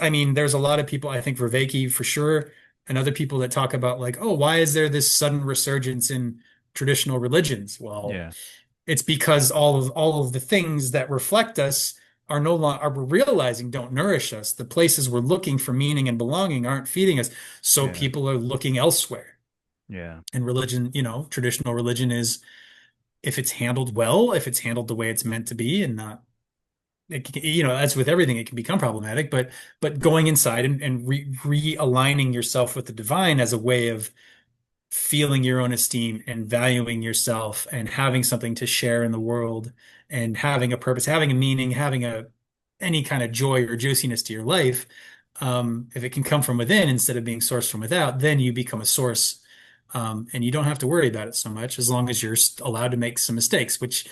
I mean, there's a lot of people, I think Vervaeke for sure, and other people that talk about like, oh, why is there this sudden resurgence in traditional religions? Well, Yeah, it's because all of the things that reflect us are no longer are we're realizing don't nourish us. The places we're looking for meaning and belonging aren't feeding us. So yeah, people are looking elsewhere. yeah, And religion, traditional religion is if it's handled well, if it's handled the way it's meant to be and not that's with everything, it can become problematic, but going inside and realigning yourself with the divine as a way of feeling your own esteem and valuing yourself and having something to share in the world and having a purpose, having a meaning, having a any kind of joy or juiciness to your life. If it can come from within instead of being sourced from without, then you become a source. And you don't have to worry about it so much as long as you're allowed to make some mistakes, which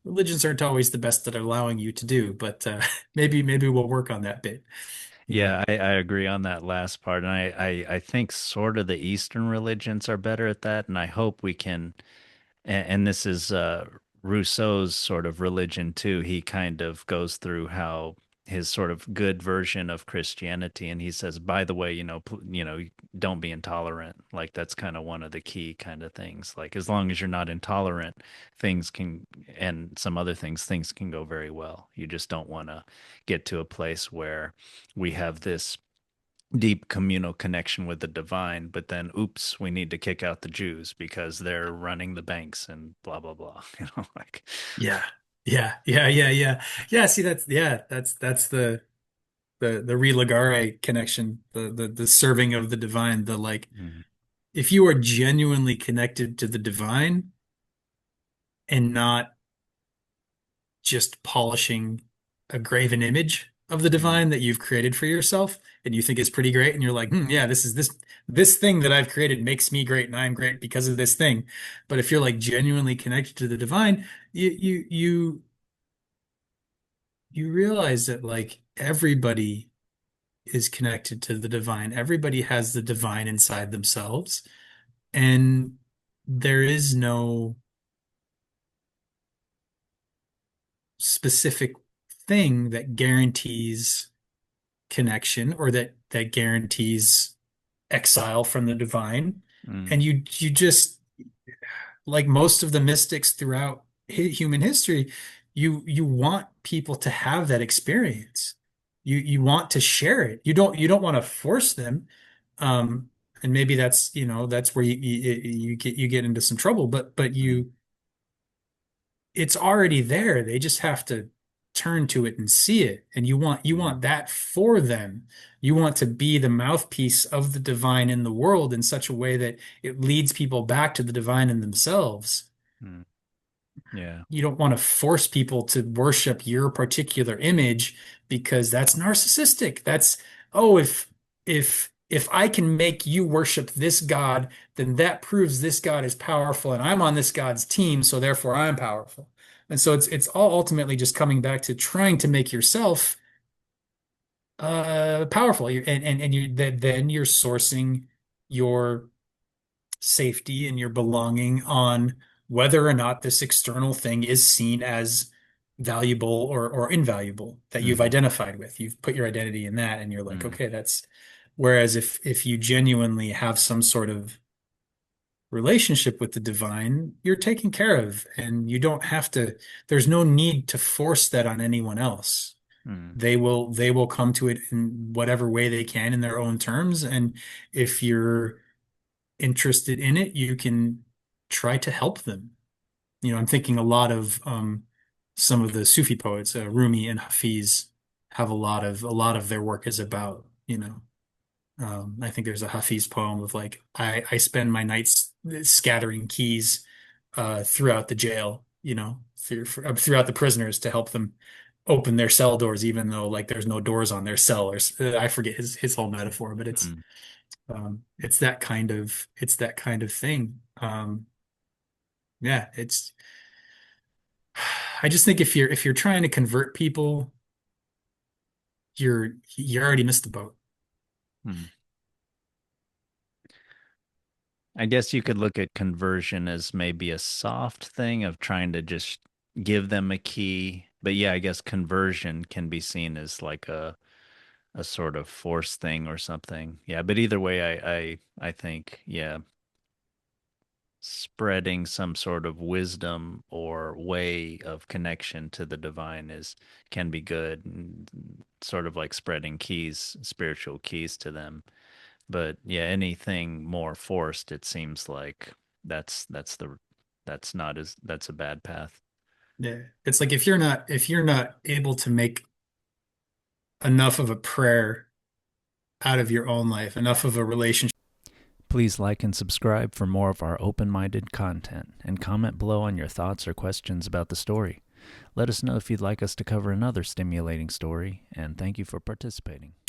religions aren't always the best at allowing you to do, but maybe we'll work on that bit. Yeah. yeah. I agree on that last part, and I think sort of the Eastern religions are better at that, and I hope we can. And this is Rousseau's sort of religion too. He kind of goes through how his sort of good version of Christianity, and he says, by the way, don't be intolerant. Like that's kind of one of the key kind of things. Like as long as you're not intolerant, things can, and some other things can go very well. You just don't want to get to a place where we have this deep communal connection with the divine, but then oops, we need to kick out the Jews because they're running the banks and blah blah blah. Like Yeah. Yeah. Yeah. Yeah. Yeah. Yeah. See, that's the religare connection, the serving of the divine, the like, mhm, if you are genuinely connected to the divine and not just polishing a graven image of the mhm, divine that you've created for yourself and you think is pretty great and you're like, yeah, this thing that I've created makes me great and I'm great because of this thing. But if you're like genuinely connected to the divine, you realize that like everybody is connected to the divine. Everybody has the divine inside themselves. And there is no specific thing that guarantees connection or that guarantees exile from the divine. mm, And you just like most of the mystics throughout human history, you want people to have that experience. You want to share it. You don't want to force them. Um, and maybe that's where you get into some trouble. But mm, it's already there. They just have to turn to it and see it. And you want mm, that for them. You want to be the mouthpiece of the divine in the world in such a way that it leads people back to the divine in themselves. mm. Yeah. You don't want to force people to worship your particular image because that's narcissistic. That's, oh, if I can make you worship this God, then that proves this God is powerful and I'm on this God's team, so therefore I'm powerful. And so it's all ultimately just coming back to trying to make yourself powerful. And then you're sourcing your safety and your belonging on whether or not this external thing is seen as valuable or invaluable that you've Hmm. identified with. You've put your identity in that and you're like, Mm, okay, that's whereas if you genuinely have some sort of relationship with the divine, you're taken care of and you don't have to, there's no need to force that on anyone else. mm, They will come to it in whatever way they can in their own terms. And if you're interested in it, you can try to help them. I'm thinking a lot of some of the Sufi poets, Rumi and Hafiz, have a lot of their work is about, I think there's a Hafiz poem of like, I spend my nights scattering keys throughout the jail, throughout the prisoners to help them open their cell doors, even though like there's no doors on their cell, or I forget his whole metaphor, but mm, it's that kind of thing. Yeah, I just think if you're trying to convert people, you already missed the boat. mm. I guess you could look at conversion as maybe a soft thing of trying to just give them a key. But yeah, I guess conversion can be seen as like a sort of force thing or something. Yeah, but either way, I think, yeah, spreading some sort of wisdom or way of connection to the divine is can be good, and sort of like spreading keys, spiritual keys to them. But yeah, anything more forced, it seems like that's the that's not as that's a bad path. Yeah. It's like if you're not able to make enough of a prayer out of your own life, enough of a relationship. Please like and subscribe for more of our open minded content, and comment below on your thoughts or questions about the story. Let us know if you'd like us to cover another stimulating story, and thank you for participating.